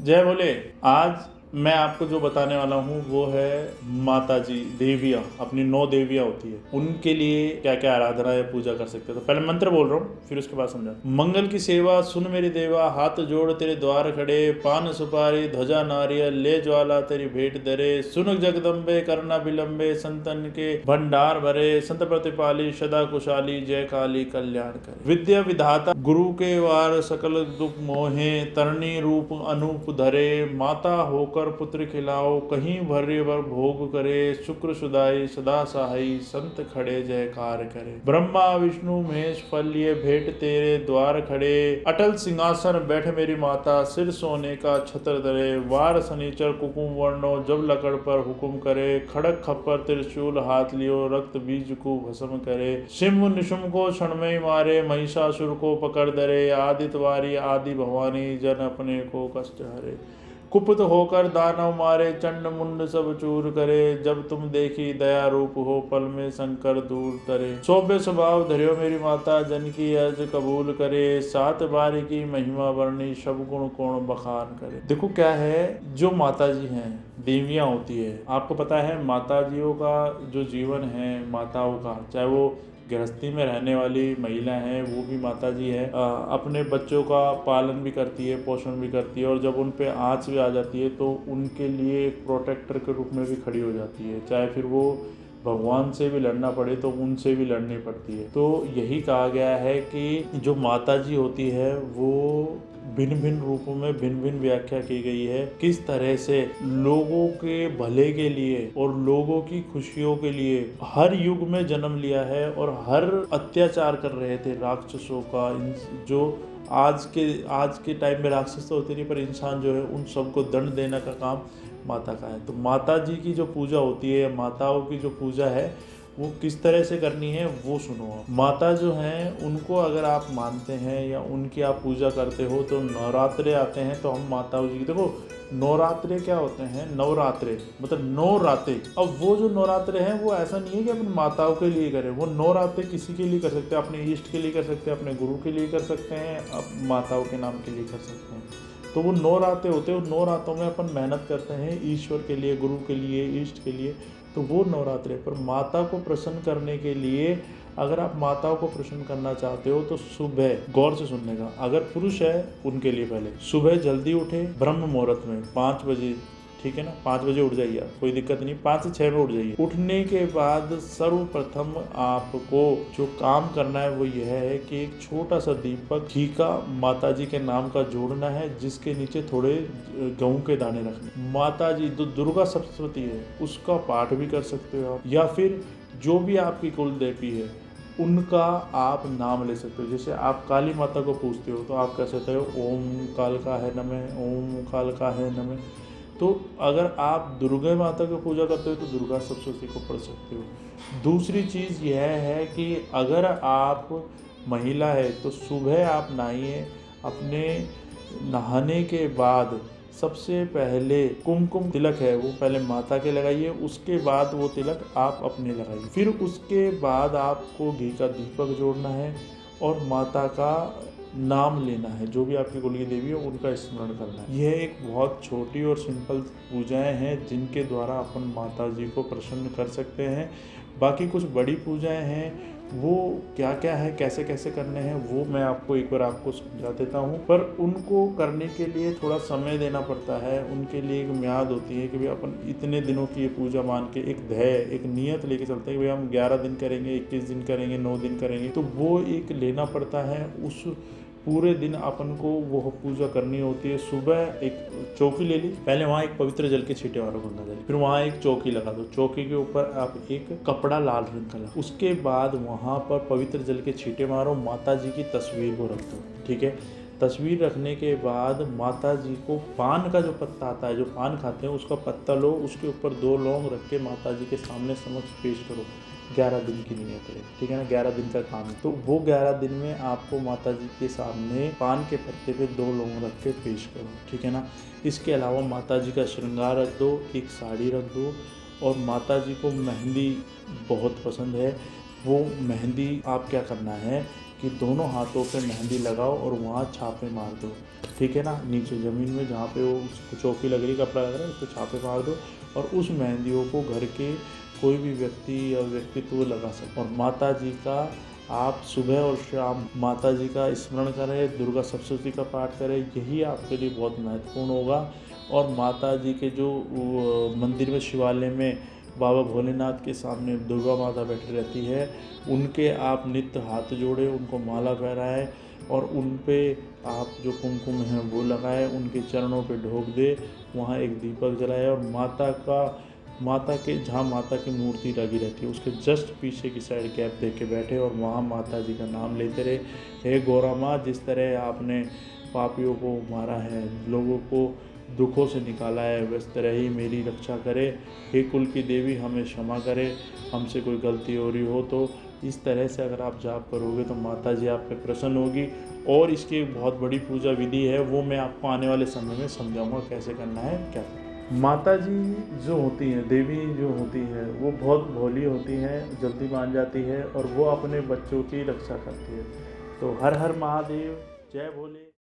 जय भोले। आज मैं आपको जो बताने वाला हूँ वो है माता जी देवियाँ, अपनी 9 देवियाँ होती है, उनके लिए क्या क्या आराधना या पूजा कर सकते हैं। तो पहले मंत्र बोल रहा हूँ, फिर उसके बाद समझा। मंगल की सेवा सुन मेरी देवा, हाथ जोड़ तेरे द्वार खड़े, पान सुपारी ध्वजा नारियल ले ज्वाला तेरी भेंट धरे, सुन जगदम्बे करना विलंबे, संतन के भंडार भरे, संत प्रतिपाली सदा कुशाली, जय काली कल्याण करे। विद्या विधाता गुरु के वार सकल दुख मोहे, तरणी रूप अनूप धरे, माता होकर पुत्र खिलाओ, कहीं भर्य वर भोग करे, शुक्र सुदाई सदा सहाई, संत खड़े जयकार करे। ब्रह्मा विष्णु महेश फल ये भेंट तेरे द्वार खड़े, अटल सिंहासन बैठ मेरी माता, सिर सोने का छत्र धरे, वार शनिचर कुकुम वर्णो, जब लकड़ पर हुकुम करे, खड़क खप्पर त्रिशूल हाथ लियो, रक्त बीज को भस्म करे, सिंह निशुम को क्षण में मारे, महिषासुर को पकड़ धरे, आदित्यवारी आदि भवानी, जन अपने को कष्ट हरे, कुपित होकर दानव मारे, चंड मुंड सब चूर करे, जब तुम देखी दया रूप हो, पल में शंकर दूर तरे, सौभ्य स्वभाव धर्यो मेरी माता, जन की अर्ज कबूल करे, 7 बारी की महिमा वर्णी, सब गुण कौन बखान करे। देखो क्या है, जो माता जी हैं, देवियाँ होती है, आपको पता है माता जियों का जो जीवन है, माताओं का, चाहे वो गृहस्थी में रहने वाली महिला हैं, वो भी माता जी है, अपने बच्चों का पालन भी करती है, पोषण भी करती है, और जब उन पे आँच भी आ जाती है तो उनके लिए एक प्रोटेक्टर के रूप में भी खड़ी हो जाती है, चाहे फिर वो भगवान से भी लड़ना पड़े तो उनसे भी लड़नी पड़ती है। तो यही कहा गया है कि जो माता जी होती है वो भिन्न भिन्न रूपों में भिन्न भिन्न व्याख्या की गई है, किस तरह से लोगों के भले के लिए और लोगों की खुशियों के लिए हर युग में जन्म लिया है, और हर अत्याचार कर रहे थे राक्षसों का, जो आज के टाइम में राक्षस तो होते नहीं, पर इंसान जो है उन सबको दंड देने का काम माता का है। तो माता जी की जो पूजा होती है, माताओं की जो पूजा है, वो किस तरह से करनी है वो सुनो आप। माता जो हैं उनको अगर आप मानते हैं या उनकी आप पूजा करते हो, तो नवरात्रे आते हैं तो हम माताओं जी की, देखो नवरात्रे क्या होते हैं, नवरात्रे मतलब 9 रातें। अब वो जो नवरात्रे हैं वो ऐसा नहीं है कि अपनी माताओं के लिए करें, वो 9 रातें किसी के लिए कर सकते हैं, अपने इष्ट के लिए कर सकते हैं, अपने गुरु के लिए कर सकते हैं, अब माताओं के नाम के लिए कर सकते हैं। तो वो 9 रातें होते हैं, 9 रातों में अपन मेहनत करते हैं ईश्वर के लिए, गुरु के लिए, इष्ट के लिए, तो वो नवरात्रे। पर माता को प्रसन्न करने के लिए, अगर आप माताओं को प्रसन्न करना चाहते हो तो सुबह, गौर से सुनने का, अगर पुरुष है उनके लिए पहले सुबह जल्दी उठे, ब्रह्म मुहूर्त में 5 बजे, ठीक है ना, 5 बजे उठ जाइए आप, कोई दिक्कत नहीं, 5 से 6 में उठ जाइए। उठने के बाद सर्वप्रथम आपको जो काम करना है वो यह है कि एक छोटा सा दीपक घी का माता जी के नाम का जोड़ना है, जिसके नीचे थोड़े गेहूं के दाने रखने। माता जी जो दुर्गा सप्तशती है उसका पाठ भी कर सकते हो आप, या फिर जो भी आपकी कुल देवी है उनका आप नाम ले सकते हो। जैसे आप काली माता को पूछते हो तो आप कह सकते हो ओम कालकाय नमः, ओम कालकाय नमः। तो अगर आप दुर्गा माता की पूजा करते हो तो दुर्गा सप्तशती को पढ़ सकते हो। दूसरी चीज़ यह है कि अगर आप महिला है तो सुबह आप नहाइए, अपने नहाने के बाद सबसे पहले कुमकुम तिलक है वो पहले माता के लगाइए, उसके बाद वो तिलक आप अपने लगाइए, फिर उसके बाद आपको घी का दीपक जोड़ना है और माता का नाम लेना है, जो भी आपकी कुल की देवी है उनका स्मरण करना है। यह एक बहुत छोटी और सिंपल पूजाएं हैं जिनके द्वारा अपन माता जी को प्रसन्न कर सकते हैं। बाकी कुछ बड़ी पूजाएं हैं, वो क्या क्या है, कैसे कैसे करने हैं, वो मैं आपको एक बार आपको समझा देता हूँ। पर उनको करने के लिए थोड़ा समय देना पड़ता है, उनके लिए एक म्याद होती है कि भाई अपन इतने दिनों की ये पूजा मान के एक ध्येय, एक नियत लेके चलते हैं कि भाई हम 11 दिन करेंगे, 21 दिन करेंगे, 9 दिन करेंगे, तो वो एक लेना पड़ता है। उस पूरे दिन अपन को वो पूजा करनी होती है। सुबह एक चौकी ले ली, पहले वहाँ एक पवित्र जल के छींटे मारो गंगा जल, फिर वहाँ एक चौकी लगा दो, चौकी के ऊपर आप एक कपड़ा लाल रंग का लगा, उसके बाद वहाँ पर पवित्र जल के छींटे मारो, माता जी की तस्वीर को रख दो, ठीक है। तस्वीर रखने के बाद माता जी को पान का जो पत्ता आता है, जो पान खाते हैं उसका पत्ता लो, उसके ऊपर 2 लौंग रख के माता जी के सामने समक्ष पेश करो। 11 दिन की नियत है, ठीक है ना, 11 दिन का काम है। तो वो 11 दिन में आपको माता जी के सामने पान के पत्ते पे 2 लौंग रख के पेश करो, ठीक है ना। इसके अलावा माता जी का श्रृंगार रख दो, एक साड़ी रख दो, और माता जी को मेहंदी बहुत पसंद है। वो मेहंदी आप क्या करना है कि दोनों हाथों पे मेहंदी लगाओ और वहाँ छापे मार दो, ठीक है ना। नीचे ज़मीन में जहाँ पे वो उसको चौकी लग रही, कपड़ा लग रहा है, उसको छापे मार दो और उस मेहंदियों को घर के कोई भी व्यक्ति या व्यक्तित्व लगा सकते। और माता जी का आप सुबह और शाम माता जी का स्मरण करें, दुर्गा सप्तशती का पाठ करें, यही आपके लिए बहुत महत्वपूर्ण होगा। और माता जी के जो मंदिर में, शिवालय में बाबा भोलेनाथ के सामने दुर्गा माता बैठी रहती है, उनके आप नित्य हाथ जोड़े, उनको माला पहनाएं और उन पे आप जो कुमकुम है वो लगाएं, उनके चरणों पे ढोक दे, वहाँ एक दीपक जलाए और माता के जहाँ माता की मूर्ति लगी रहती है उसके जस्ट पीछे की साइड गैप दे के बैठे और वहाँ माता जी का नाम लेते रहे। हे गौरा माँ, जिस तरह आपने पापियों को मारा है, लोगों को दुखों से निकाला है, उस तरह ही मेरी रक्षा करे। हे कुल की देवी, हमें क्षमा करे, हमसे कोई गलती हो रही हो तो। इस तरह से अगर आप जाप करोगे तो माता जी आप पे प्रसन्न होगी। और इसकी एक बहुत बड़ी पूजा विधि है, वो मैं आपको आने वाले समय में समझाऊंगा कैसे करना है क्या। माता जी जो होती हैं, देवी जो होती है, वो बहुत भोली होती हैं, जल्दी मान जाती है और वो अपने बच्चों की रक्षा करती है। तो हर हर महादेव, जय भोले।